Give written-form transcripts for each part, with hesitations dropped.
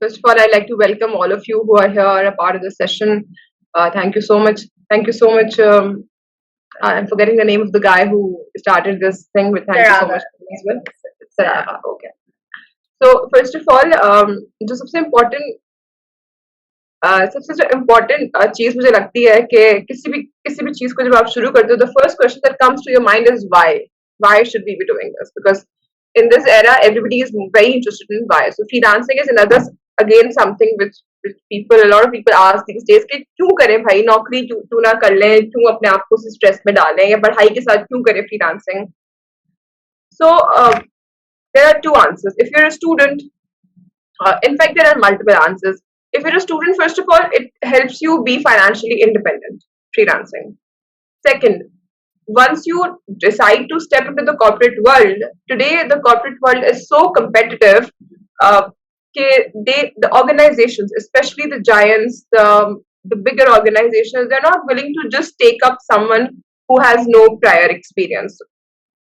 First of all, I'd like to welcome all of you who are here, a part of the session. Thank you so much. Thank you so much. I'm forgetting the name of the guy who started this thing, but thank you so much as well. Sarava, okay. So first of all, जो सबसे important सबसे जो important चीज मुझे लगती है कि किसी भी चीज को जब आप शुरू करते हो, the first question that comes to your mind is why should we be doing this? Because in this era everybody is very interested in why. So freelancing is another, again, something which people, a lot of people ask these days कि क्यों करें भाई, नौकरी क्यों क्यों ना कर लें, क्यों अपने आप को स्ट्रेस में डालें या पढ़ाई के साथ क्यों करें freelancing. So there are two answers. If you're a student, in fact, there are multiple answers. If you're a student, first of all, it helps you be financially independent, freelancing. Second, once you decide to step into the corporate world, today the corporate world is so competitive. Uh, the organizations, especially the giants, the bigger organizations, they're not willing to just take up someone who has no prior experience.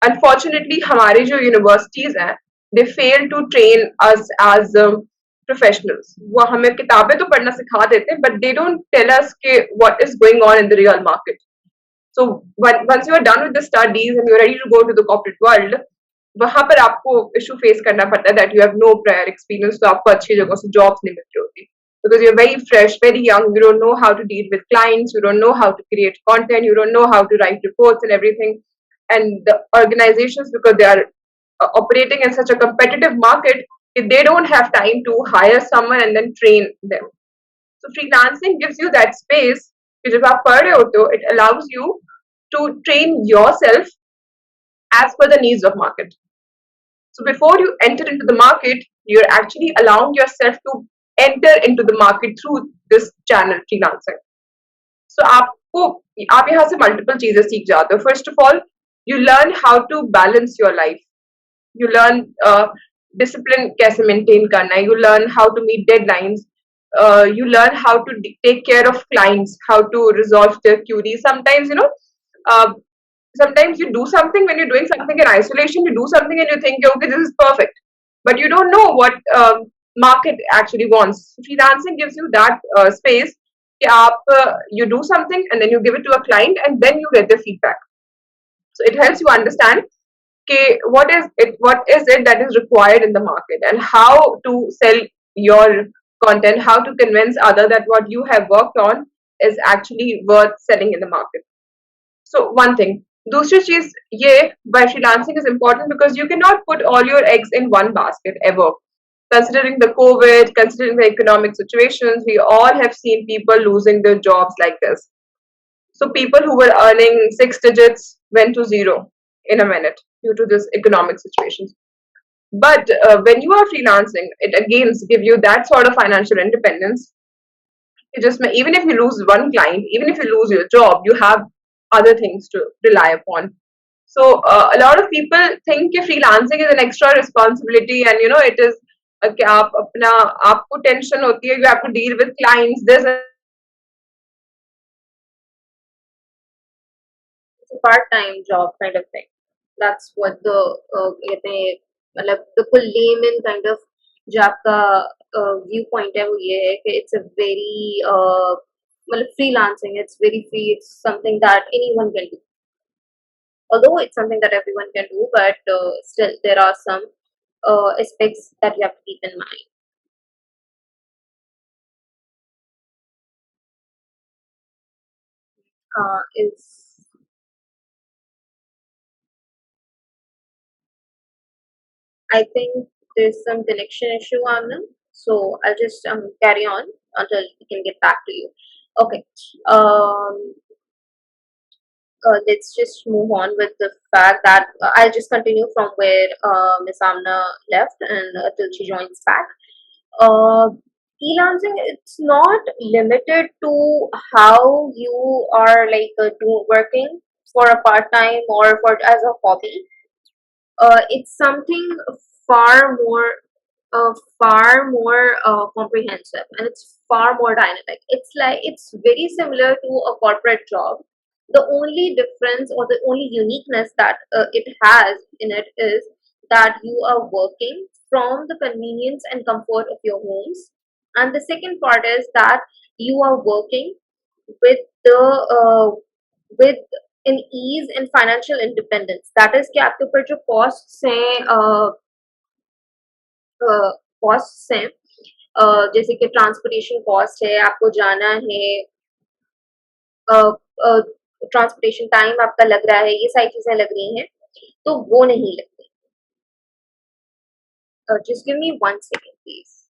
Unfortunately, हमारे जो universities हैं, they fail to train us as professionals. वो हमें किताबें तो पढ़ना सिखा देते हैं, but they don't tell us कि what is going on in the real market. So once you are done with the studies and you're ready to go to the corporate world, वहां पर आपको इशू फेस करना पड़ता है that you have no prior experience, तो आपको अच्छी जगह से jobs नहीं मिल रही होती. Because you're very fresh, very young, you don't know how to deal with clients, you don't know how to create content, you don't know how to write reports and everything. And the organizations, because they are operating in such a competitive market, they don't have time to hire someone and then train them. So freelancing gives you that space. जब आप पढ़ रहे होते हो, it allows you to train yourself as per the needs of market. So before you enter into the market, you're actually allowing yourself to enter into the market through this channel, freelancing. So आप यहाँ से multiple चीजें सीख जाते हो. First of all, you learn how to balance your life. You learn discipline कैसे maintain करना है. You learn how to meet deadlines. You learn how to take care of clients, how to resolve their queries. Sometimes, uh, sometimes you do something, when you're doing something in isolation, you do something and you think, okay, this is perfect, but you don't know what market actually wants. Freelancing gives you that space. You do something and then you give it to a client and then you get the feedback. So it helps you understand what is it that is required in the market and how to sell your content, how to convince other that what you have worked on is actually worth selling in the market. So one thing. दूसरी चीज ये, by freelancing is important because you cannot put all your eggs in one basket ever. Considering the COVID, considering the economic situations, we all have seen people losing their jobs like this. So people who were earning 6 digits went to zero in a minute due to this economic situations. But when you are freelancing, it again gives you that sort of financial independence. Even if you lose one client, even if you lose your job, you have other things to rely upon. So a lot of people think कि freelancing is an extra responsibility, and it is कि आपको tension होती है, you have to deal with clients. There's a part-time job kind of thing. That's what the full layman kind of job का viewpoint है, वो ये है कि it's a very freelancing, it's very free, it's something that anyone can do. Although it's something that everyone can do, but still there are some aspects that you have to keep in mind. Is I think there's some connection issue, Amnah. So I'll just carry on until we can get back to you. Okay. Let's just move on with the fact that I'll just continue from where Miss Amna left and till she joins back. Uh, Freelancing, it's not limited to how you are like working for a part time or for as a hobby. It's something far more comprehensive, and it's far more dynamic. It's very similar to a corporate job. The only difference or the only uniqueness that it has in it is that you are working from the convenience and comfort of your homes. And the second part is that you are working with the with an ease and financial independence. That is कि आपके ऊपर जो costs हैं, जैसे कि transportation cost है, आपको जाना है, ट्रांसपोर्टेशन टाइम आपका लग रहा है, ये सारी चीजें लग रही हैं, तो वो नहीं लगती. Just give me 1 second, please.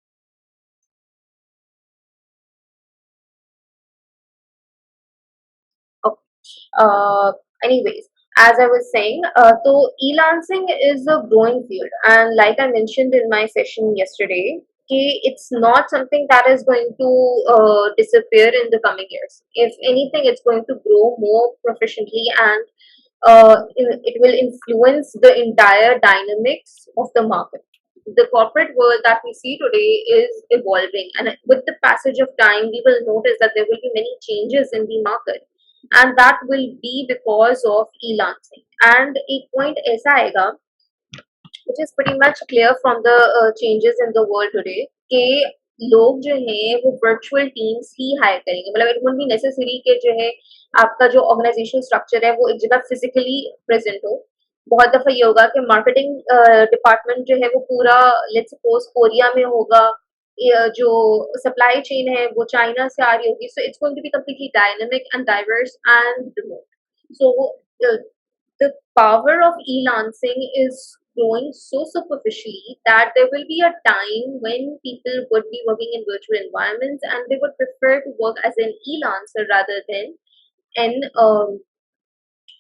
Okay. Anyways, as I was saying, so e-lancing is a growing field, and like I mentioned in my session yesterday, it's not something that is going to disappear in the coming years. If anything, it's going to grow more proficiently, and it will influence the entire dynamics of the market. The corporate world that we see today is evolving, and with the passage of time, we will notice that there will be many changes in the market, and that will be because of e-lancing. And एक point ऐसा आएगा which is pretty much clear from the changes in the world today कि लोग जो हैं वो virtual teams ही higher करेंगे. मतलब it won't be necessary कि जो है आपका जो organizational structure है वो एक जगह physically present हो. बहुत दफा ये होगा कि marketing department जो है वो पूरा let's suppose कोरिया में होगा, जो supply chain है वो चाइना से आ रही होगी, so it's going to be completely dynamic and diverse and remote. So uh, the power of e-lancing is growing so superficially that there will be a time when people would be working in virtual environments and they would prefer to work as an e-lancer rather than an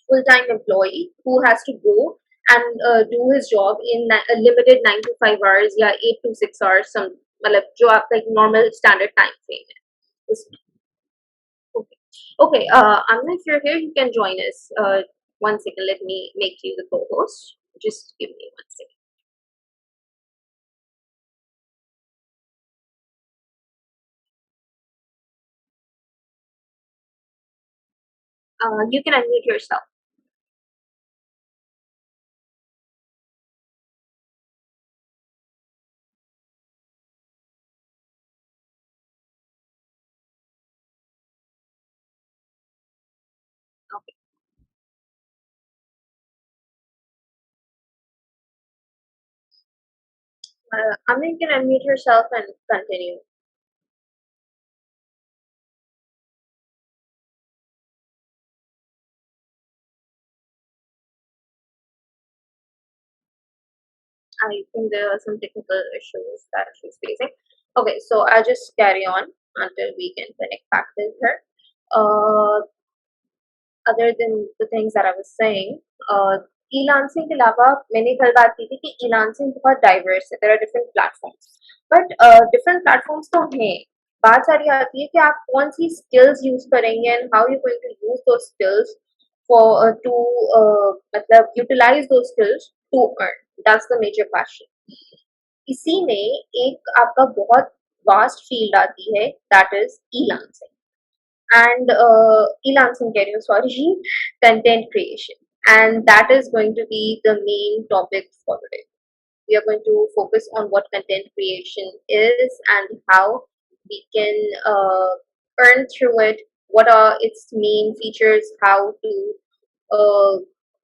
full-time employee who has to go and do his job in a limited 9 to 5 hours, yeah, 8 to 6 hours, some मतलब जो आपका एक normal standard time frame है. Okay. Okay, Amna, if you're here, you can join us. 1 second, let me make you the co-host. Just give me 1 second. You can unmute yourself. Okay. Amna, you can unmute yourself and continue. I think there are some technical issues that she's facing. Okay, so I'll just carry on until we can connect back with her. Other than the things that I was saying, e-lancing के अलावा मैंने कल बात की थी कि e-lancing बहुत diverse है. There are different platforms, but different platforms तो हैं. बात सारी आती है कि आप कौन सी skills use करेंगे and how you're going to use those skills for to मतलब utilize those skills to earn. That's the major question. इसी में एक आपका बहुत vast field आती है, that is e-lancing. And e-lancing career, sorry, content creation. And that is going to be the main topic for today. We are going to focus on what content creation is and how we can earn through it, what are its main features, how to uh,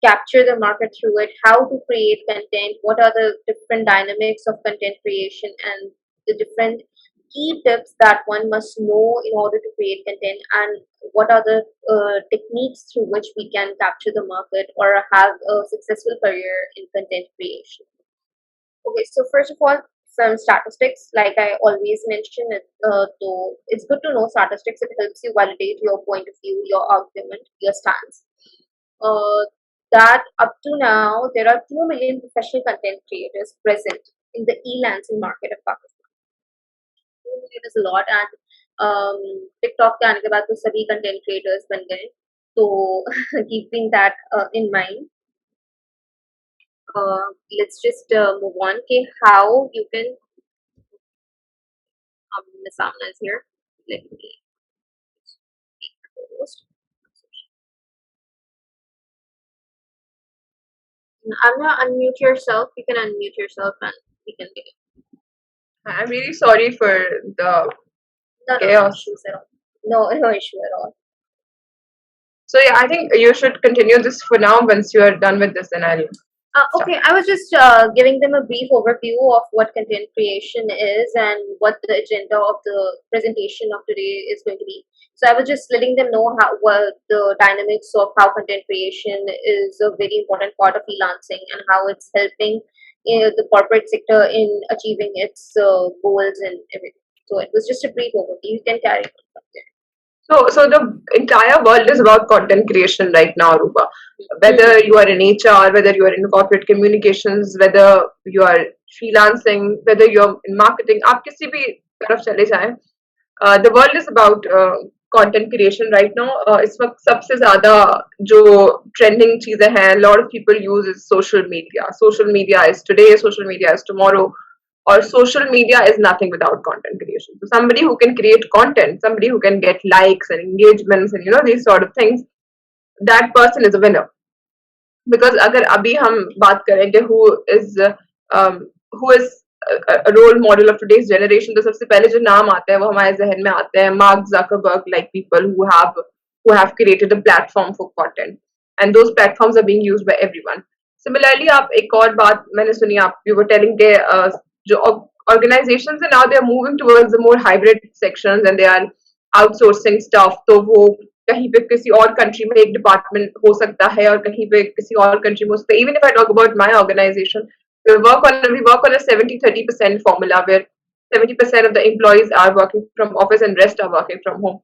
capture the market through it, how to create content, what are the different dynamics of content creation, and the different key tips that one must know in order to create content, and what are the techniques through which we can capture the market or have a successful career in content creation. Okay, so first of all, some statistics. Like I always mention, though it's good to know statistics. It helps you validate your point of view, your argument, your stance. Uh, that up to now, there are 2 million professional content creators present in the e-lancing market of Pakistan. 2 million is a lot, and TikTok के आने के बाद तो सभी content creators बन गए. So keeping that in mind, let's just move on. Okay, how you can Miss Amna is here. Let me make the post. Amna, unmute yourself. You can unmute yourself and we can begin. I'm really sorry for the No chaos. issues at all. No issue at all. So yeah, I think you should continue this for now. Once you are done with this, then I'll start. Okay, I was just giving them a brief overview of what content creation is and what the agenda of the presentation of today is going to be. So I was just letting them know what the dynamics of how content creation is a very important part of freelancing and how it's helping the corporate sector in achieving its goals and everything. So it was just a brief overview. You can carry on from there. So the entire world is about content creation right now, Rupa. Whether you are in HR, whether you are in corporate communications, whether you are freelancing, whether you are in marketing, आप किसी भी तरफ चले जाएं, the world is about content creation right now. इस वक्त सबसे ज़्यादा जो trending चीज़ें हैं, a lot of people use is social media. Social media is today, social media is tomorrow. Or social media is nothing without content creation. So somebody who can create content, somebody who can get likes and engagements and these sort of things, that person is a winner. Because अगर अभी हम बात करें कि who is a role model of today's generation, तो सबसे पहले जो नाम आते हैं वो हमारे जहन में आते हैं Mark Zuckerberg, like people who have created a platform for content, and those platforms are being used by everyone. Similarly, आप एक और बात मैंने सुनी, आप you were telling के जो organizations are now, they are moving towards the more hybrid sections and they are outsourcing stuff. तो वो कहीं पे किसी और कंट्री में एक डिपार्टमेंट हो सकता है और कहीं पे किसी और कंट्री में हो सकता है. Even if I talk about my organization, we work on a 70-30% formula where 70% of the employees are working from office and rest are working from home.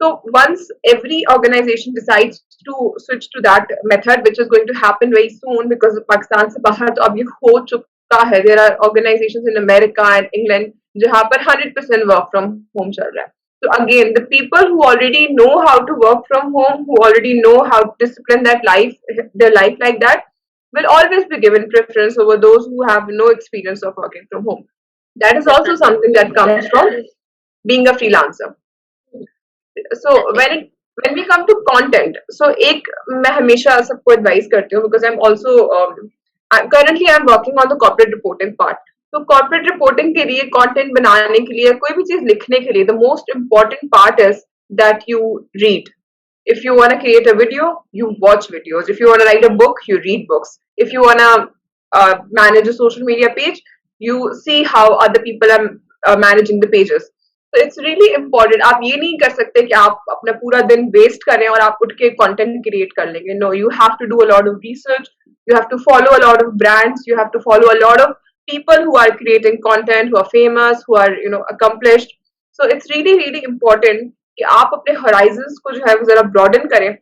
So once every organization decides to switch to that method, which is going to happen very soon because Pakistan se bahar to ab ye ho chuka hai. There are organizations in America and England jahan par 100% work from home chal raha hai. So again, the people who already know how to work from home, who already know how to discipline their life like that, will always be given preference over those who have no experience of working from home. That is also something that comes from being a freelancer. So when we come to content, so एक मैं हमेशा सबको advise करती हूँ because I'm also currently I'm working on the corporate reporting part. तो corporate reporting के लिए content बनाने के लिए कोई भी चीज लिखने के लिए the most important part is that you read. If you want to create a video, you watch videos. If you want to write a book, you read books. If you want to manage a social media page, you see how other people are managing the pages. So it's really important. आप ये नहीं कर सकते कि आप अपना पूरा दिन waste करें और आप उठ के content create कर लेंगे. No, you have to do a lot of research. You have to follow a lot of brands. You have to follow a lot of people who are creating content, who are famous, who are accomplished. So it's really important कि आप अपने horizons को जो है वो जरा broaden करें.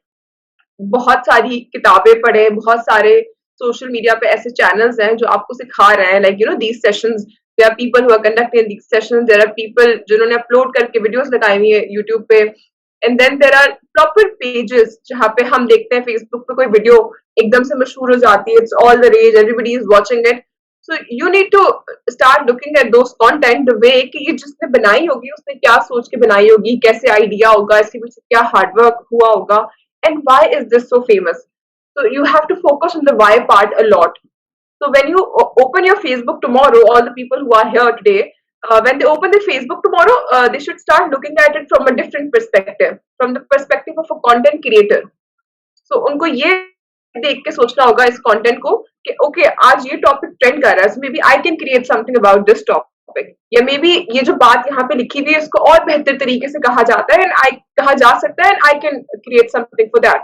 बहुत सारी किताबें पढ़ें, बहुत सारे सोशल मीडिया पे ऐसे चैनल्स हैं जो आपको सिखा रहे हैं, like these sessions, there are people who are conducting these sessions, there are people जिन्होंने अपलोड करके वीडियोस लगाई हुई है यूट्यूब पे, and then there are proper pages जहाँ पे हम देखते हैं फेसबुक पे कोई वीडियो एकदम से मशहूर हो जाती है, it's all the rage, everybody is watching it. So you need to start looking at those content the way कि ये जिसने बनाई होगी उसने क्या सोच के बनाई होगी, कैसे आइडिया होगा, इसके पीछे क्या हार्डवर्क हुआ होगा, and why is this so famous. So you have to focus on the why part a lot. So when you open your Facebook tomorrow, all the people who are here today, when they open their Facebook tomorrow, they should start looking at it from a different perspective, from the perspective of a content creator. So उनको ये देख के सोचना होगा इस content को कि okay आज ये टॉपिक ट्रेंड कर रहा है, so maybe I can create something about this topic, या मे बी ये जो बात यहाँ पे लिखी हुई है इसको और बेहतर तरीके से कहा जाता है and I कहा जा सकता है and I can create something for that.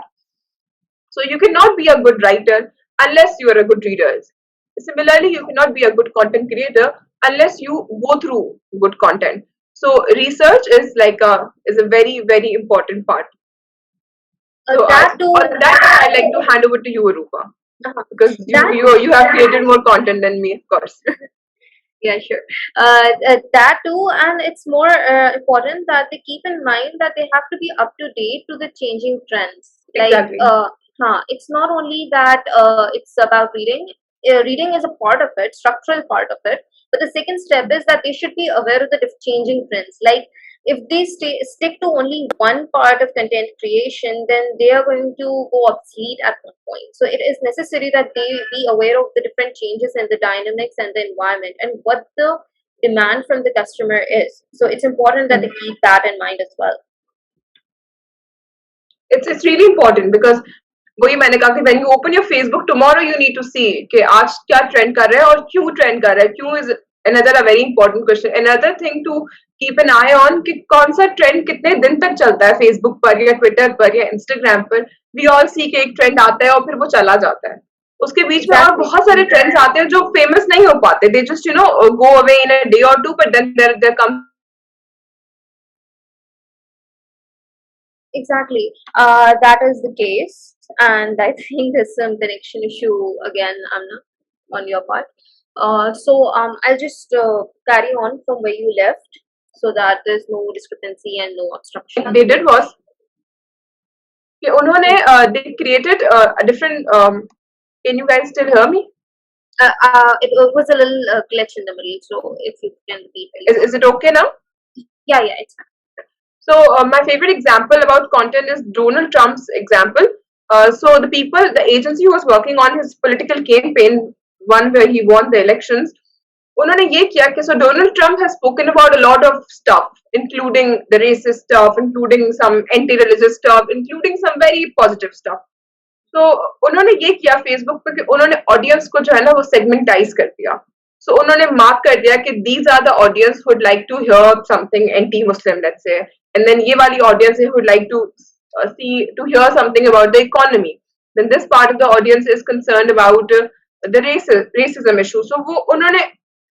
So you cannot be a good writer unless you are a good reader. Similarly, you cannot be a good content creator unless you go through good content. So research is a very important part. So on that I'd like to hand over to you, Arooba, because you have created more content than me, of course. Yeah, sure. That too, and it's more important that they keep in mind that they have to be up to date to the changing trends. Exactly. It's not only that it's about reading. Reading is a part of it, structural part of it. But the second step is that they should be aware of the changing trends. Like if they stick to only one part of content creation, then they are going to go obsolete at one point. So it is necessary that they be aware of the different changes in the dynamics and the environment and what the demand from the customer is. So it's important that they keep that in mind as well. It's really important because वही मैंने कहा कि when you open your Facebook tomorrow you need to see कि आज क्या trend कर रहा है और क्यों trend कर रहा है, क्यों is another a very important question. Another thing to keep an eye on कि कौन सा trend कितने दिन तक चलता है Facebook पर या Twitter पर या Instagram पर. We all see कि एक trend आता है और फिर वो चला जाता है. उसके बीच में और बहुत सारे ट्रेंड्स आते हैं जो फेमस नहीं हो पाते. They just go away in a day or two, but then there comes. Exactly. That is the case. And I think there's some connection issue again, Amna, on your part. I'll just carry on from where you left so that there's no discrepancy and no obstruction. They did was कि उन्होंने they created a different. Can you guys still hear me? It was a little glitch in the middle, so if you can repeat. Is it okay now? Yeah, it's fine. So my favorite example about content is Donald Trump's example. So the agency who was working on his political campaign, one where he won the elections, उन्होंने ये किया कि so Donald Trump has spoken about a lot of stuff, including the racist stuff, including some anti-religious stuff, including some very positive stuff. So उन्होंने ये किया Facebook पे कि उन्होंने ऑडियंस को जो है ना वो सेगमेंटाइज कर दिया. So उन्होंने मार्क कर दिया कि these are the audience who would like to hear something anti-Muslim, let's say, and then ये वाली audience who would like to hear something about the economy. Then this part of the audience is concerned about the racism issue. So वो उन्होंने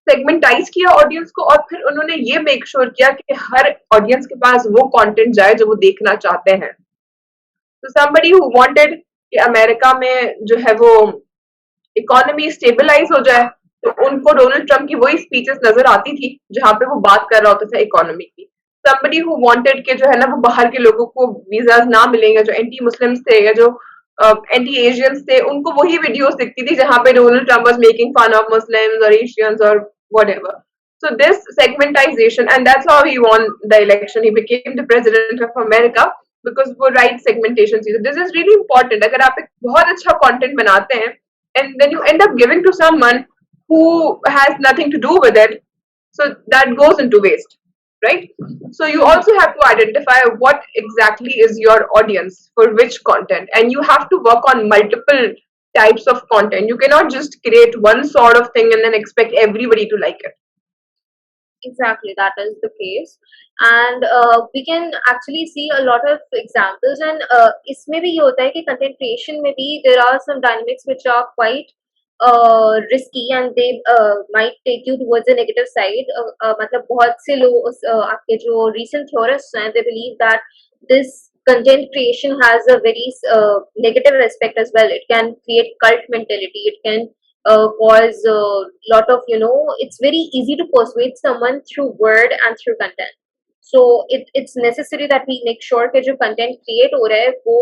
segmentise किया audience को और फिर उन्होंने ये मेक श्योर किया कि हर ऑडियंस के पास वो कंटेंट जाए जो वो देखना चाहते हैं. So somebody who wanted कि अमेरिका में जो है वो इकोनॉमी स्टेबलाइज हो जाए तो उनको डोनाल्ड ट्रम्प की वही स्पीचेस नजर आती थी जहां पे वो बात कर रहा होता था इकोनॉमी की. somebody who wanted के जो है ना वो बाहर के लोगों को वीजाज ना मिलेंगे जो एंटी मुस्लिम्स थे या जो एंटी एशियंस थे उनको वही वीडियोस दिखती थी जहां पे Donald Trump was making fun of Muslims और एशियंस और whatever. So this segmentation, and that's how he won the election. He became the president of America because वो right segmentation थी. So this is really important. अगर आप एक बहुत अच्छा content बनाते हैं and then you end up giving to someone who has nothing to do with it, so that goes into waste, right? So you also have to identify what exactly is your audience for which content, and you have to work on multiple types of content. You cannot just create one sort of thing and then expect everybody to like it. Exactly, that is the case, and we can actually see a lot of examples. And इसमें भी ये होता है कि content creation में भी there are some dynamics which are quite risky and they might take you towards a negative side. मतलब बहुत से लोग आपके जो recent theorists हैं, they believe that this content creation has a very negative aspect as well. It can create cult mentality. It can cause a lot of it's very easy to persuade someone through word and through content. So it's necessary that we make sure कि जो content create हो रहा है वो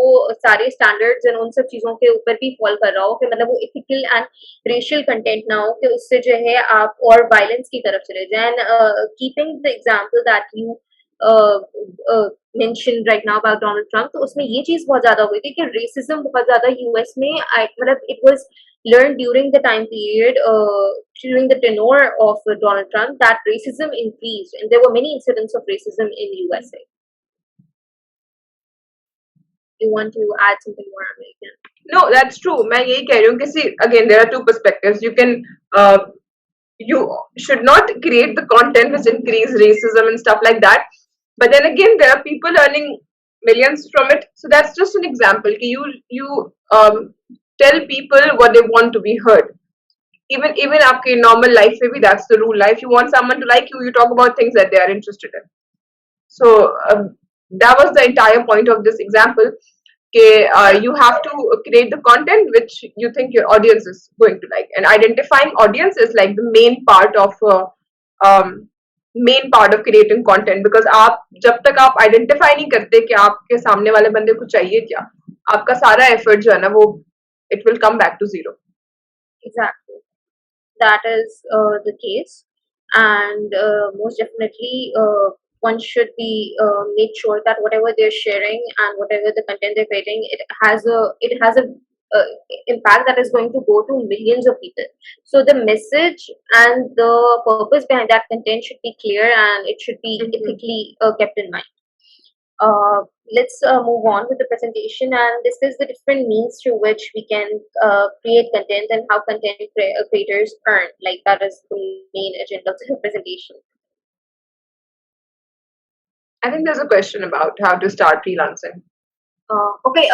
सारे standards and उन सब चीजों के ऊपर भी fall कर रहा हो कि मतलब वो ethical and racial content ना हो कि उससे जो है आप और violence की तरफ चले जाएं. And keeping the example that you mentioned right now about Donald Trump, तो उसमें ये चीज बहुत ज्यादा हुई थी कि racism बहुत ज्यादा US में मतलब it was learned during the time period, during the tenure of Donald Trump, that racism increased, and there were many incidents of racism in USA. You want to add something more, American? No, that's true. मैं यही कह रही हूँ कि see, again, there are two perspectives. You should not create the content which increase racism and stuff like that. But then again, there are people earning millions from it. So that's just an example. You tell people what they want to be heard. Even आपके normal life में भी that's the rule. If you want someone to like you, you talk about things that they are interested in. So that was the entire point of this example. You have to create the content which you think your audience is going to like, and identifying audience is like the main part of creating content, because आप जब तक आप identify नहीं करते कि आपके सामने वाले बंदे को चाहिए क्या, आपका सारा effort जो है ना वो it will come back to zero. Exactly, that is the case, and most definitely one should be make sure that whatever they're sharing and whatever the content they're creating, it has a uh, impact that is going to go to millions of people. So the message and the purpose behind that content should be clear, and it should be ethically kept in mind. Let's move on with the presentation and discuss the different means through which we can create content and how content creators earn. Like that is the main agenda of the presentation. I think there's a question about how to start freelancing. Okay,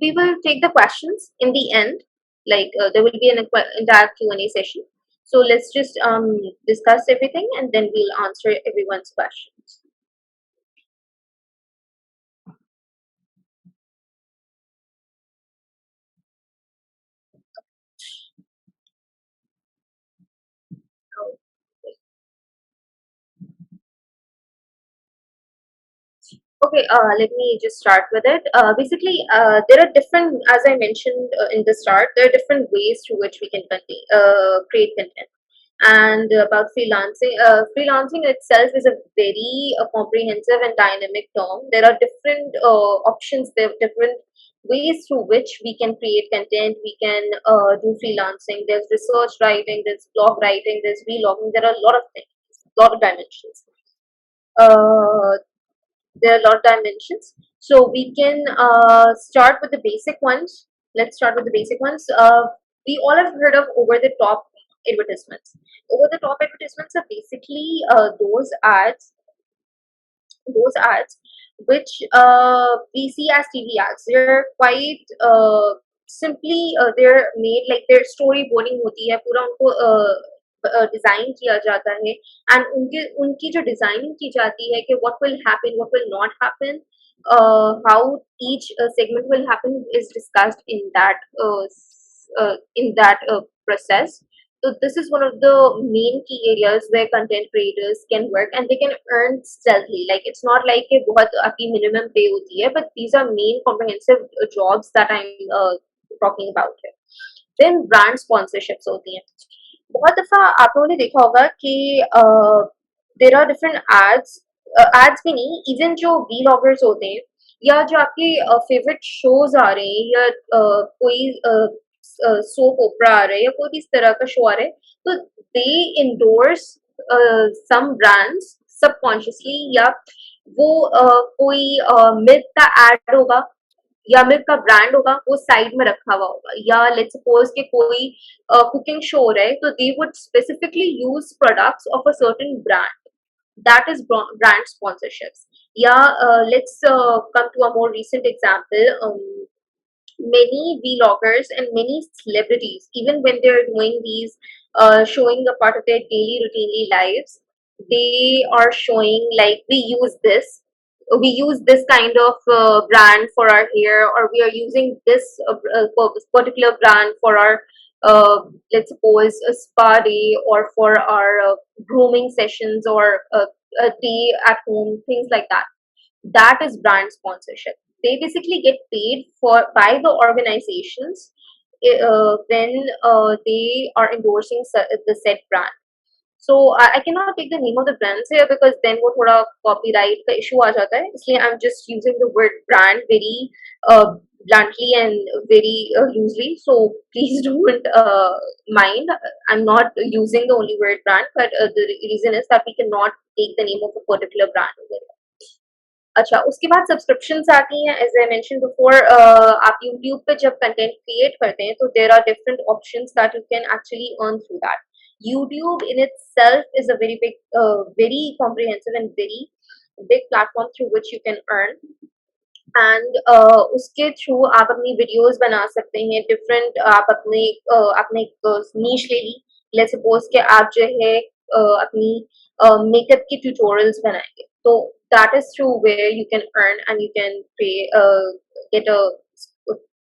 we will take the questions in the end. Like there will be an entire Q&A session. So let's just discuss everything and then we'll answer everyone's questions. Okay, let me just start with it. Basically, there are different, as I mentioned in the start, there are different ways through which we can create content. And about freelancing, freelancing itself is a very comprehensive and dynamic term. There are different options, there are different ways through which we can create content. We can do freelancing. There's research writing, there's blog writing, there's vlogging. There are a lot of things, a lot of dimensions. Uh, there are a lot of dimensions. So we can start with the basic ones. Let's start with the basic ones. We all have heard of over the top advertisements. Over the top advertisements are basically those ads which we see as TV ads. They're quite simply they're made like their storyboarding होती है पूरा उनको design किया जाता है and उनके उनकी जो डिजाइनिंग की जाती है कि what will happen, what will not happen, how each segment will happen is discussed in that process. So this is one of the main key areas where content creators can work and they can earn stealthily. Like it's not like a बहुत आपकी minimum pay होती है, but these are main comprehensive jobs that I'm talking about here. Then brand sponsorships होती हैं. बहुत दफा आप लोगों ने देखा होगा कि देर आर डिफरेंट एड्स भी नहीं, इवन जो व्लॉगर्स होते हैं या जो आपके फेवरेट शोज आ रहे हैं या कोई सोप ओपरा आ रहा है या कोई भी इस तरह का शो आ रहा है, तो दे इंडोर्स सम ब्रांड्स सबकॉन्शियसली, या वो कोई मिल्क का एड होगा या मिल्क का ब्रांड होगा वो साइड में रखा हुआ होगा, या लेट्स सपोज कि कोई कुकिंग शो हो रहा है तो they would specifically use products of a certain brand. That is brand sponsorships. Yeah, let's come to a more recent example. Many vloggers and many celebrities, even when they're doing these, showing a part of their daily routinely lives, they are showing like we use this kind of brand for our hair, or we are using this particular brand for our let's suppose a spa day or for our grooming sessions or a day at home, things like that. That is brand sponsorship. They basically get paid for by the organizations when they are endorsing the said brand. So I cannot take the name of the brands here because then वो थोड़ा copyright का issue आ जाता है. इसलिए I'm just using the word brand very bluntly and very loosely. So please don't mind. I'm not using the only word brand, but the reason is that we cannot take the name of a particular brand over here. अच्छा, उसके बाद subscriptions आती हैं. As I mention before, आप YouTube पे जब content create करते हैं तो there are different options that you can actually earn through that. YouTube in itself is a very comprehensive and very big platform through which you can earn. And उसके through आप अपनी videos बना सकते हैं different. आप अपने नीश ले ली. Let's suppose कि आप जो है अपनी मेकअप की ट्यूटोरियल्स बनाएंगे, तो that is through where you can earn and you can get a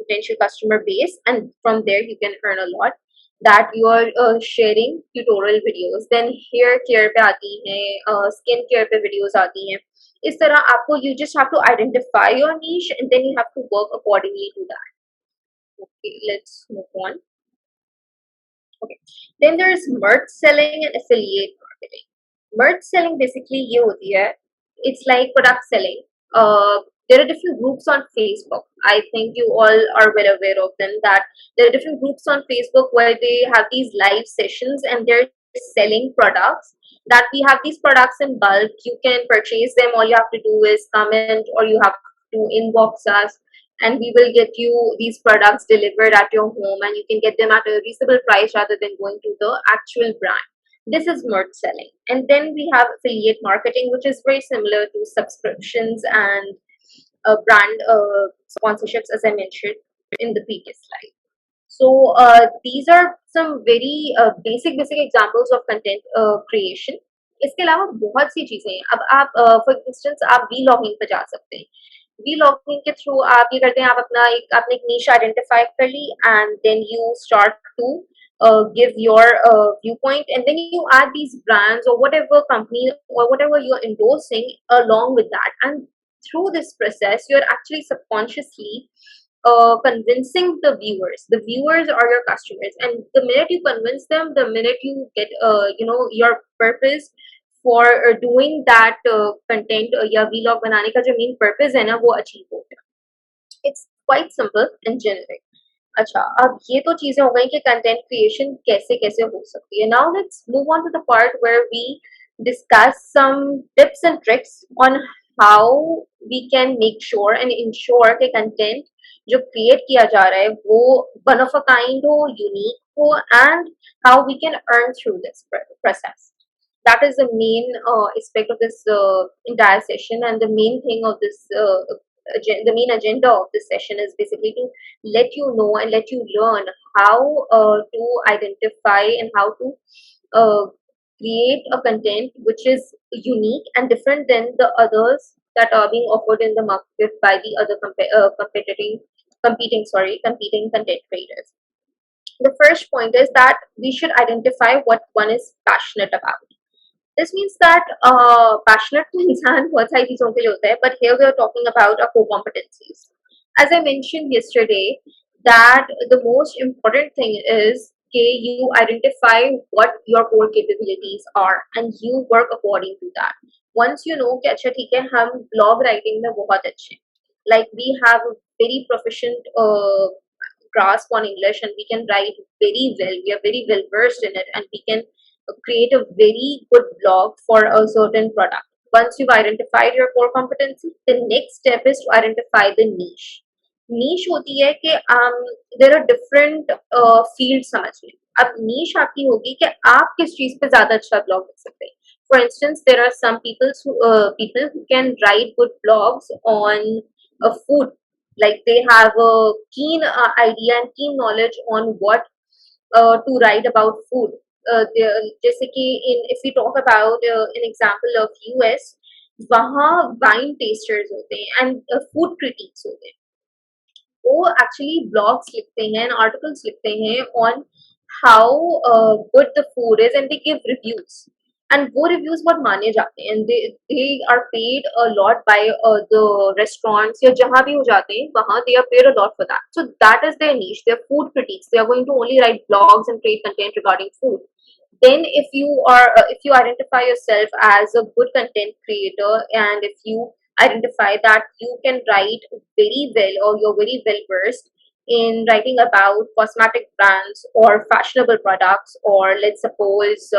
potential customer base, and from there you can earn a lot. That you are sharing tutorial videos, then hair care पे आती हैं, skin care पे videos आती हैं. इस तरह आपको you just have to identify your niche and then you have to work accordingly to that. Okay, let's move on. Okay, then there is merch selling and affiliate marketing. Merch selling basically ये होती है, it's like product selling. There are different groups on Facebook. I think you all are well aware of them, that there are different groups on Facebook where they have these live sessions and they're selling products, that we have these products in bulk. You can purchase them. All you have to do is comment, or you have to inbox us, and we will get you these products delivered at your home, and you can get them at a reasonable price rather than going to the actual brand. This is merch selling. And then we have affiliate marketing, which is very similar to subscriptions and brand sponsorships, as I mentioned in the previous slide. So these are some very basic examples of content creation. इसके अलावा बहुत सी चीजें हैं. अब आप for instance आप we logging पे जा सकते हैं. वी लॉगिंग के थ्रू आप ये करते हैं, आप अपना एक आपने एक नीश आइडेंटिफाई कर ली, and then you start to give your viewpoint, and then you add these brands or whatever company or whatever you're endorsing along with that. And through this process, you're actually subconsciously convincing the viewers. The viewers are your customers, and the minute you convince them, the minute you get your purpose for doing that content या vlog बनाने का जो main purpose है ना, वो achieve हो गया. It's quite simple and generic. अच्छा, अब ये तो चीजें हो गई कि कंटेंट क्रिएशन कैसे कैसे हो सकती है. Now let's move on to the part where we discuss some tips and tricks on how we can make sure and ensure कि कंटेंट जो क्रिएट किया जा रहा है वो वन ऑफ अ काइंड हो, यूनिक हो, and how we can earn through this process. That is the main aspect of this entire session, and the main thing of this the main agenda of this session is basically to let you know and let you learn how to identify and how to uh, create a content which is unique and different than the others that are being offered in the market by the other competing content creators. The first point is that we should identify what one is passionate about. This means that passionate to इंसान बहुत सारी चीजों के लिए होता है, but here we are talking about our core competencies. As I mentioned yesterday, that the most important thing is that you identify what your core capabilities are and you work according to that. Once you know कि अच्छा ठीक है हम blog writing में बहुत अच्छे हैं, like we have a very proficient grasp on English and we can write very well, we are very well versed in it, and we can create a very good blog for a certain product. Once you've identified your core competency, the next step is to identify the niche. Niche होती है कि there are different fields समझ लें. अब niche आपकी होगी कि आप किस चीज पे ज्यादा अच्छा blog लिख सकते हैं. For instance, there are some people who can write good blogs on food. Like they have a keen idea and keen knowledge on what to write about food. जैसे कि if we talk about an example of US, वहाँ wine tasters होते हैं and food critics होते हैं. वो actually blogs लिखते हैं and articles लिखते हैं on how good the food is, and they give reviews. And वो reviews बहुत माने जाते हैं, and they are paid a lot by the restaurants या जहाँ भी हो जाते हैं वहाँ they are paid a lot for that. So that is their niche. They are food critics. They are going to only write blogs and create content regarding food. Then if you identify yourself as a good content creator, and if you identify that you can write very well, or you're very well versed in writing about cosmetic brands or fashionable products, or let's suppose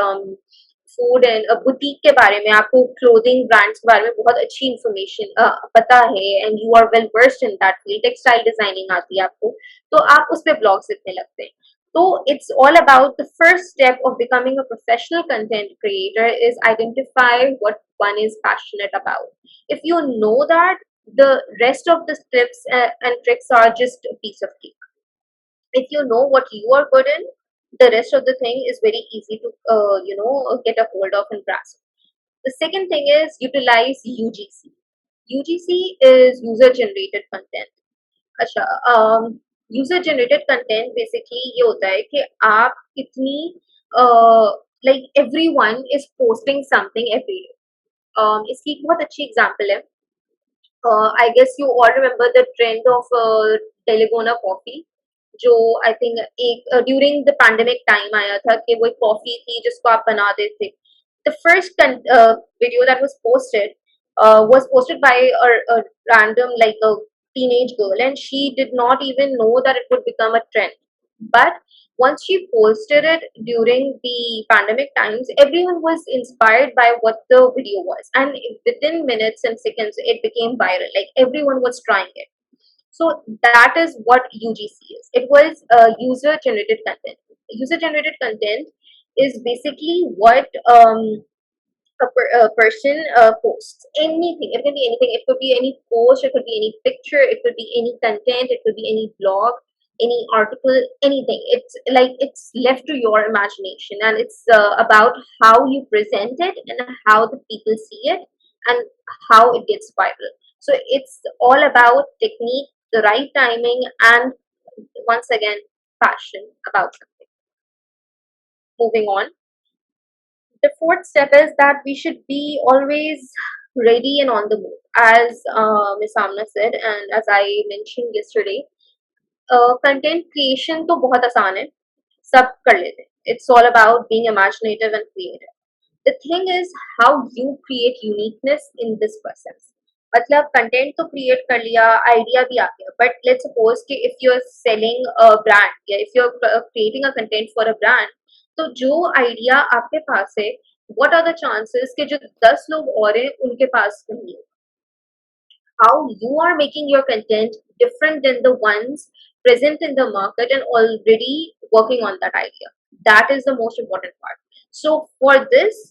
food and boutique के बारे में, आपको clothing brands के बारे में बहुत अच्छी information पता है, and you are well versed in that field, textile designing आती है आपको, तो आप उस पर ब्लॉग्स लिखने लगते हैं. So it's all about the first step of becoming a professional content creator is identify what one is passionate about. If you know that, the rest of the tips and tricks are just a piece of cake. If you know what you are good in, the rest of the thing is very easy to get a hold of and grasp. The second thing is utilize UGC. UGC is user generated content. अच्छा, user generated content basically ये होता है कि आप कितनी like everyone is posting something every day. इसकी एक बहुत अच्छी एग्जांपल है. I guess you all remember the trend of dalgona coffee, जो आई थिंक एक ड्यूरिंग द पैंडेमिक टाइम आया था, कि वो एक कॉफी थी जिसको आप बनाते थे. The first video that was posted was posted by a random, like a teenage girl, and she did not even know that it would become a trend. But once she posted it during the pandemic times, everyone was inspired by what the video was, and within minutes and seconds, it became viral. Like everyone was trying it. So that is what UGC is. It was user generated content. User generated content is basically what a person posts. Anything. It can be anything. It could be any post. It could be any picture. It could be any content. It could be any blog, any article, anything. It's like it's left to your imagination, and it's about how you present it and how the people see it and how it gets viral. So it's all about technique, the right timing, and once again, passion about something. Moving on, the fourth step is that we should be always ready and on the move. As Miss Amna said, and as I mentioned yesterday, content creation तो बहुत आसान है, सब कर लेते हैं. It's all about being imaginative and creative. The thing is how you create uniqueness in this process. मतलब content तो क्रिएट कर लिया, आइडिया भी आ गया, बट लेट्स सपोज कि if you are selling a brand या if you are creating a content for a brand, तो जो आइडिया आपके पास है, व्हाट आर द चांसेस कि जो 10 लोग और हैं उनके पास नहीं है. How you are making your content different than the ones present in the market and already working on that idea. That is the most important part. So for this,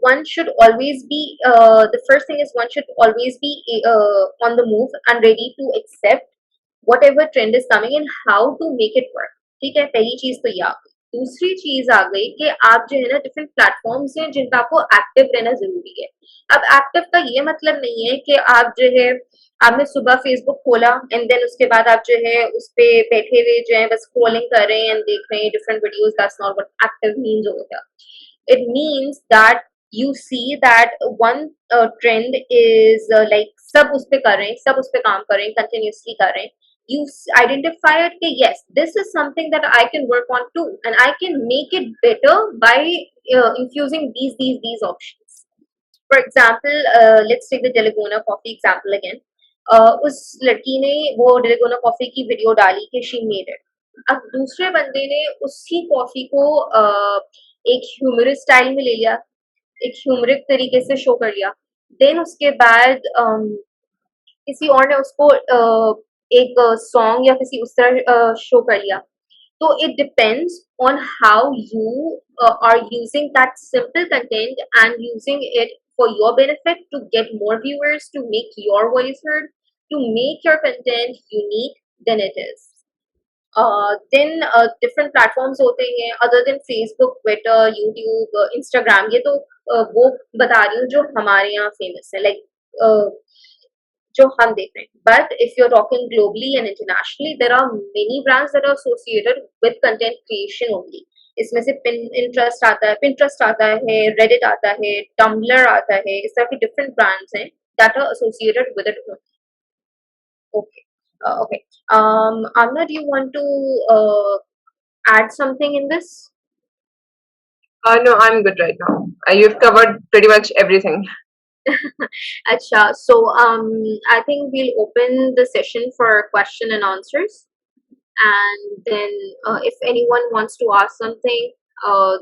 one should always be the first thing is one should always be on the move and ready to accept whatever trend is coming and how to make it work. ठीक है, पहली चीज तो ये आ गई. दूसरी चीज आ गई कि आप जो है ना डिफरेंट प्लेटफॉर्म्स हैं जिन पर आपको एक्टिव रहना जरूरी है. अब एक्टिव का ये मतलब नहीं है कि आप जो है आपने सुबह फेसबुक खोला एंड देन उसके बाद आप जो है उस पे बैठे हुए जो है बस स्क्रॉलिंग कर रहे हैं एंड देख रहे हैं different videos. That's not what active means over here. It means that you see that one trend is like सब उस पे कर रहे हैं, सब उस पे काम कर रहे हैं, continuously कर रहे हैं. You identify it कि yes, this is something that I can work on too, and I can make it better by infusing these options. For example, let's take the Dalgona coffee example again. उस लड़की ने वो Dalgona coffee की video डाली कि she made it. अब दूसरे बंदे ने उसी कॉफी को एक ह्यूमरस स्टाइल में ले लिया, एक ह्यूमरिक तरीके से शो कर लिया. देन उसके बाद किसी और ने उसको एक सॉन्ग या किसी उस तरह शो कर लिया. So it depends on how you are using that simple content and using it for your benefit to get more viewers, to make your voice heard, to make your content unique than it is. Then different platforms होते हैं other than Facebook, Twitter, YouTube, Instagram. ये तो वो बता रही हूँ जो हमारे यहाँ famous है, like जो हम देख रहे हैं. But if you're talking globally and internationally, there are many brands that are associated with content creation only. इसमें से Pinterest आता है, Reddit आता है, Tumblr आता है, इस तरह के different brands हैं that are associated with it only. Okay. Okay. Amna, do you want to add something in this? No, I'm good right now. You've covered pretty much everything. Acha. So I think we'll open the session for question and answers, and then if anyone wants to ask something,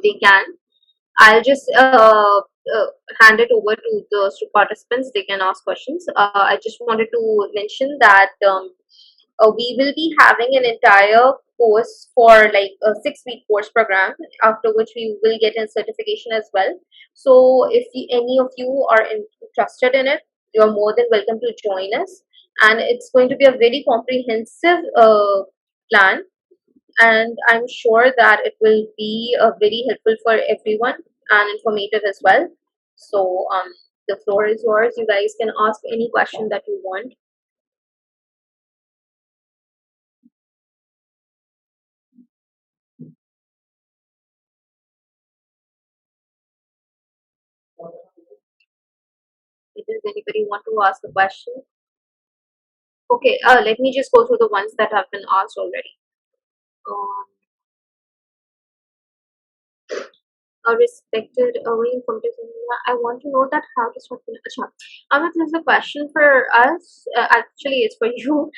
they can. I'll just hand it over to the participants. They can ask questions. I just wanted to mention that we will be having an entire course for like a 6-week course program, after which we will get a certification as well. So if any of you are interested in it, you are more than welcome to join us, and it's going to be a very comprehensive plan, and I'm sure that it will be very helpful for everyone and informative as well. So the floor is yours. You guys can ask any question that you want. Does anybody want to ask a question? Okay, let me just go through the ones that have been asked already. respected when you come to India. I want to know that how to start. Achha. Amit, there's a question for us. Actually, it's for you.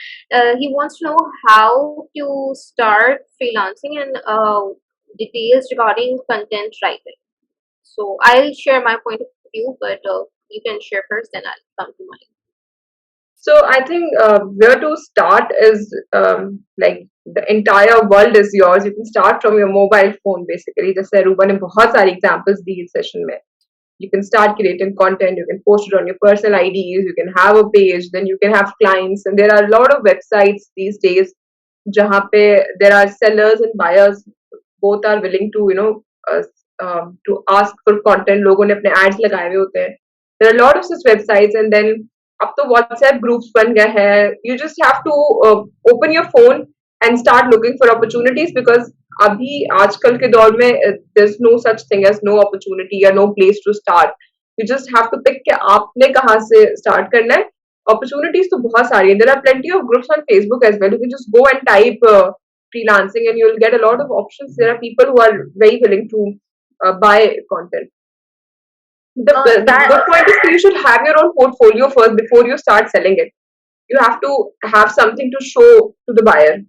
He wants to know how to start freelancing and details regarding content writing. So I'll share my point of view, but you can share first, then I'll come to mine. So I think where to start is like the entire world is yours. You can start from your mobile phone basically. जैसे Aruba ने बहुत सारी examples दी इस session में. You can start creating content. You can post it on your personal IDs. You can have a page. Then you can have clients. And there are a lot of websites these days जहाँ पे there are sellers and buyers. Both are willing to uh, to ask for content. लोगों ने अपने ads लगाए हुए होते हैं. There are a lot of such websites, and then अब तो WhatsApp groups बन गए हैं. You just have to open your phone and start looking for opportunities because अभी आजकल के दौर में there's no such thing as no opportunity or no place to start. You just have to pick कि आपने कहाँ से start करना है. Opportunities तो बहुत सारी हैं. There are plenty of groups on Facebook as well. You can just go and type freelancing and you'll get a lot of options. There are people who are very willing to buy content. The good point is you should have your own portfolio first before you start selling it. You have to have something to show to the buyer.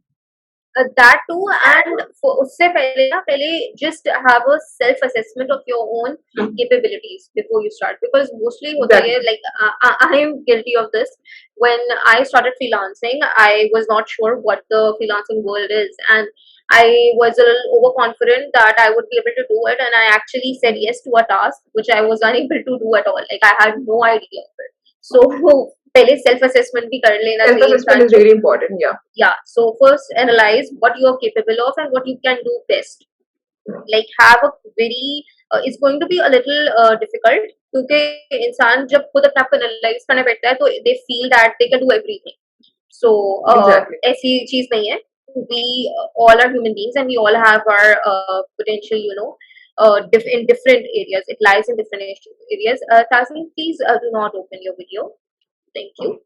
That too, and for उससे पहले ना पहले just have a self assessment of your own capabilities before you start, because mostly होता है like I am guilty of this. When I started freelancing, I was not sure what the freelancing world is, and I was a little overconfident that I would be able to do it, and I actually said yes to a task which I was unable to do at all. Like I had no idea of it. So पहले self assessment भी कर लेना चाहिए. Self assessment is really important. Yeah, so first analyze what you are capable of and what you can do best. Like have a very it's going to be a little difficult क्योंकि इंसान जब खुद अपने आप को analyze करने बैठता है तो they feel that they can do everything. So Exactly. ऐसी चीज नहीं है. We all are human beings and we all have our potential, in different areas. It lies in different areas. Tasneem, please do not open your video. Thank you.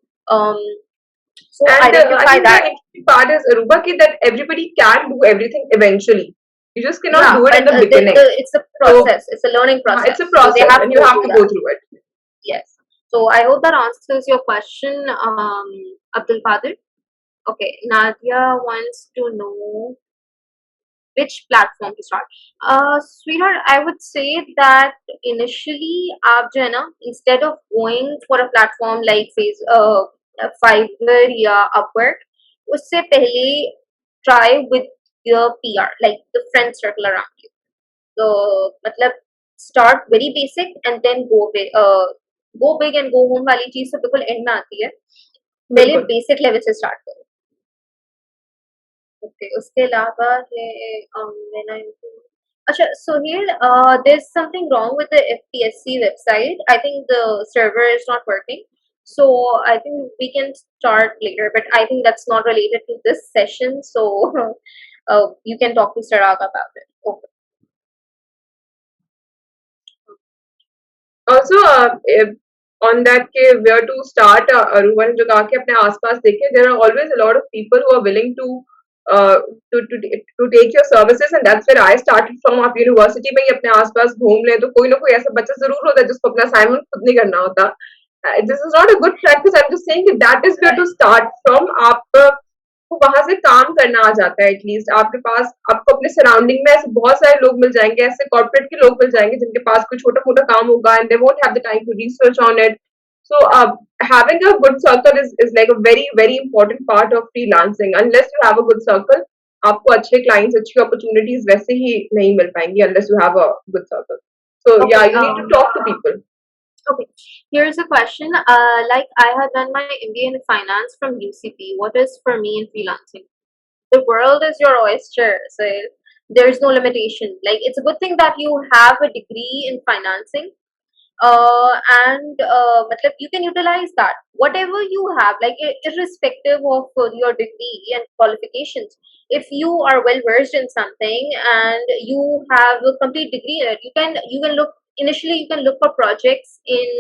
So And identify I think that. the interesting part is Aruba that everybody can do everything eventually. You just cannot do it in the beginning. It's a process. It's a learning process. It's a process, so and you have to go through it. Yes. So I hope that answers your question, Abdul Qadir. Okay, Nadia wants to know which platform to start. Sweetheart, I would say that initially, आप जो है ना, instead of going for a platform like Fiverr या Upwork, उससे पहले try with your PR, like the friend circle around you. So, मतलब start very basic and then go big. Go big and go home वाली चीज तो बिल्कुल end में आती है. पहले basic level से start करो. Okay, उसके अलावा है लेना अच्छा Sohail, there's something wrong with the FPSC website. I think the server is not working. So I think we can start later, but I think that's not related to this session. So you can talk to Saraga about it. Okay. Also, on that where to start, Aruba ने जो कहा कि अपने आसपास देखें, there are always a lot of people who are willing to take your services, and that's where I started from. आप university में ही अपने आसपास घूम लें तो कोई ना कोई ऐसा बच्चा जरूर होता है जिसको अपना असाइनमेंट खुद नहीं करना होता. This is not a good practice. I'm just saying that is where to start from. आप वहां से काम करना आ जाता है. एटलीस्ट आपके पास आपको अपने सराउंडिंग में ऐसे बहुत सारे लोग मिल जाएंगे, ऐसे कॉर्पोरेट के लोग मिल जाएंगे जिनके पास कोई छोटा मोटा काम होगा and they won't have the time to research on it. So having a good circle is like a very very important part of freelancing. Unless you have a good circle, आपको अच्छे clients, अच्छी opportunities वैसे ही नहीं मिल पाएंगी unless you have a good circle. So okay, yeah, you need to talk to people. Okay, here's a question. Like I had done my MBA in finance from UCP. What is for me in freelancing? The world is your oyster, so there's no limitation. Like it's a good thing that you have a degree in financing, and you can utilize that whatever you have, like irrespective of your degree and qualifications. If you are well versed in something and you have a complete degree in it, you can look initially. You can look for projects in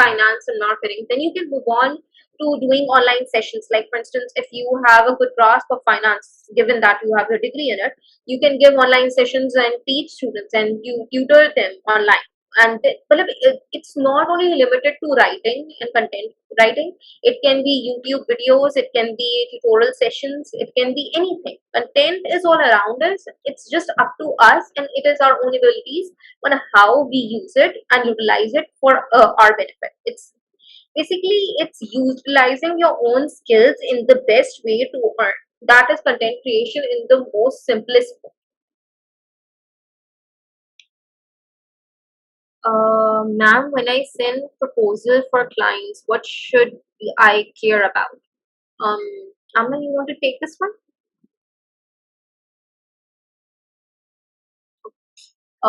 finance and marketing. Then you can move on to doing online sessions. Like for instance, if you have a good grasp of finance, given that you have a degree in it, you can give online sessions and teach students and you tutor them online. And it's not only limited to writing and content writing. It can be YouTube videos, it can be tutorial sessions, it can be anything. Content is all around us. It's just up to us, and it is our own abilities on how we use it and utilize it for our benefit. It's basically it's utilizing your own skills in the best way to earn. That is content creation in the most simplest form. Ma'am, when I send proposal for clients, what should I care about? Um, Amna, you want to take this one?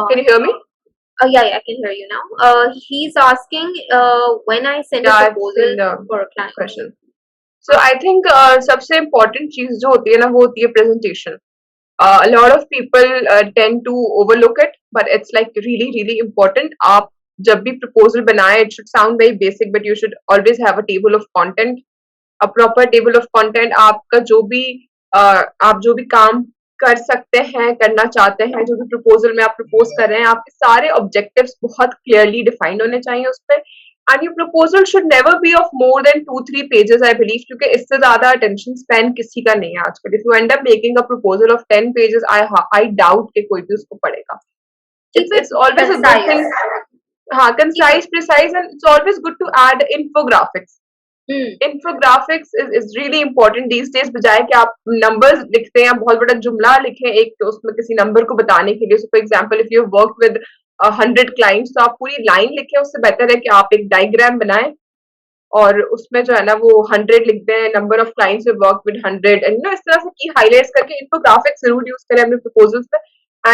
Can you hear me? Yeah, I can hear you now. He's asking when I send a Yeah, I've proposal seen the for a client. question. So I think सबसे important चीज जो होती है ना वो होती है presentation. A lot of people tend to overlook it, but it's like really important. आप जब भी proposal बनाए, it should sound very basic, but you should always have a table of content, a proper table of content. आपका जो भी आप जो भी काम कर सकते हैं, करना चाहते हैं, जो भी proposal में आप propose कर रहे हैं, आपके सारे objectives बहुत clearly defined होने चाहिए उस पे. And your proposal should never be of more than 2-3 pages, I believe, क्योंकि इससे ज़्यादा attention span किसी का नहीं है आजकल. If you end up making a proposal of 10 pages, I doubt कि कोई भी उसको पढ़ेगा. It's always a good thing. हाँ, concise, precise, and it's always good to add infographics. Infographics is really important these days. बजाय कि आप numbers लिखते हैं, बहुत बड़ा जुमला लिखें एक तो उसमें किसी number को बताने के लिए. So for example, if you have worked with 100 clients, तो आप पूरी line लिखें. उससे बेहतर है कि आप एक diagram बनाएं और उसमें जो है ना वो 100 लिख दें, number of clients you work with 100, and इस तरह से की highlights करके infographics जरूर use करें अपने proposals पे.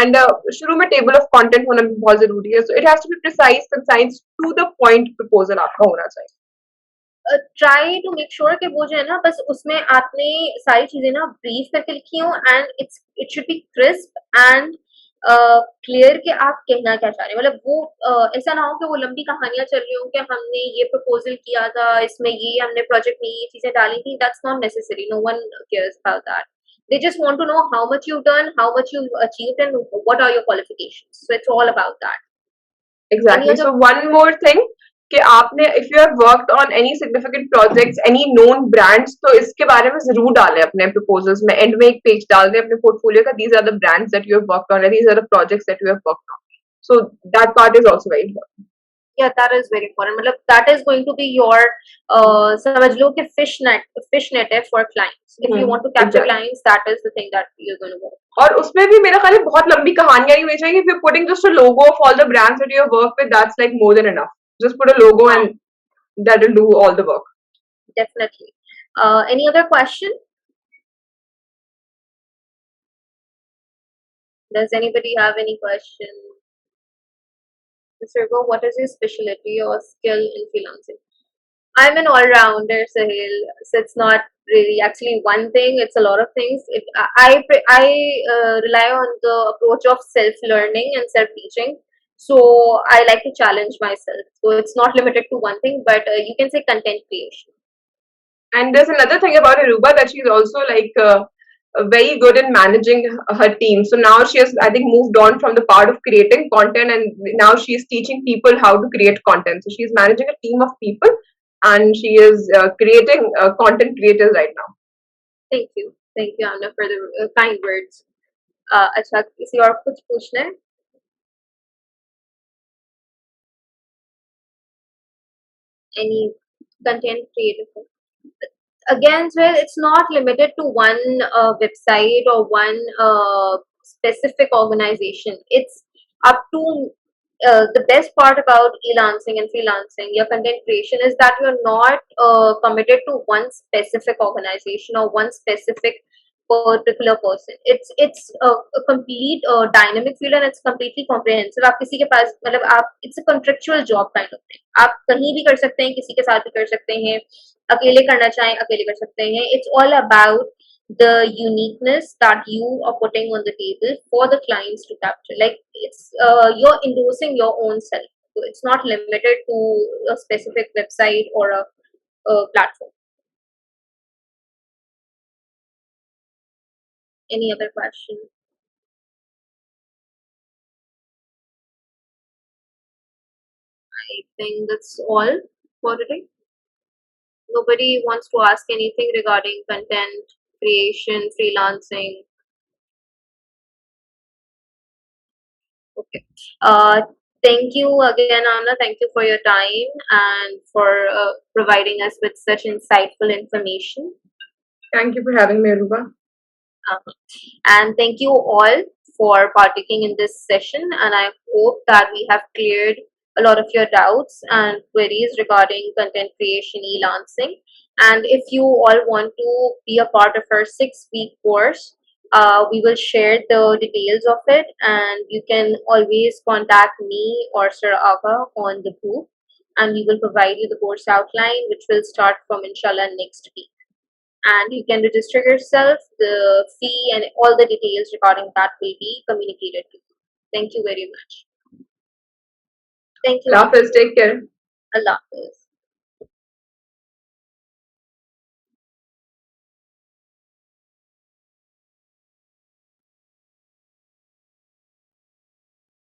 And शुरू में table of content होना भी बहुत जरूरी है. So it has to be precise, concise, to the point proposal आपका होना चाहिए. ट्राई टू मेक श्योर कि वो जो है ना बस उसमें आपने सारी चीजें ना ब्रीफ करके लिखी हो and it should be crisp and clear कि आप कहना क्या चाह रहे हैं. मतलब वो ऐसा ना हो कि वो लंबी कहानियां चल रही हो कि हमने ये प्रपोजल किया था, इसमें ये हमने प्रोजेक्ट में ये चीजें डाली थी. That's not necessary. No one cares about that. They just want to know how much you've done, how much you've achieved, and what are your qualifications. So it's all about that. Exactly. So one more thing कि आपने if you have worked on any significant projects, any known brands, तो इसके बारे में जरूर डालें अपने proposals में. End में एक page डाल दें अपने portfolio का. These are the brands that you have worked on, and these are the projects that you have worked on. So that part is also very important. Yeah, that is very important. मतलब that is going to be your समझ लो कि fish net है for clients. If you want to capture clients, that is the thing that you're going to work. और उसमें भी मेरा ख्याल है बहुत लंबी कहानियां ही होनी चाहिए. If you're putting just a logo of all the brands that you have worked with, that's like more than enough. Just put a logo and that will do all the work. Definitely. Any other question? Does anybody have any question? Mr. Go, what is your specialty or skill in freelancing? I'm an all-rounder, Sahil. So it's not really actually one thing. It's a lot of things. I rely on the approach of self-learning and self-teaching. So I like to challenge myself. So it's not limited to one thing, but you can say content creation. And there's another thing about Arooba that she's also like very good in managing her team. So now she has, I think, moved on from the part of creating content, and now she's teaching people how to create content. So she's managing a team of people, and she is creating content creators right now. Thank you, Amna, for the kind words. अच्छा, किसी और कुछ पूछना है? Any content creator? Again, well, it's not limited to one website or one specific organization. It's up to the best part about e-lancing and freelancing, your content creation, is that you're not committed to one specific organization or one specific particular person. It's a complete dynamic field, and it's completely comprehensive. आप किसी के पास मतलब आप it's a contractual job kind of thing. आप कहीं भी कर सकते हैं, किसी के साथ भी कर सकते हैं, अकेले करना चाहें अकेले कर सकते हैं. It's all about the uniqueness that you are putting on the table for the clients to capture. Like it's you're endorsing your own self. So it's not limited to a specific website or a platform. Any other question? I think that's all for today. Nobody wants to ask anything regarding content creation, freelancing. Okay. Thank you again, Amna. Thank you for your time and for providing us with such insightful information. Thank you for having me, Arooba. And thank you all for partaking in this session. And I hope that we have cleared a lot of your doubts and queries regarding content creation, e-lancing. And if you all want to be a part of our 6-week course, we will share the details of it, and you can always contact me or Sir Aga on the group, and we will provide you the course outline, which will start from inshallah next week, and you can register yourself. The fee and all the details regarding that will be communicated to you. Thank you very much. Thank you. Allah Hafiz, take care. Allah Hafiz.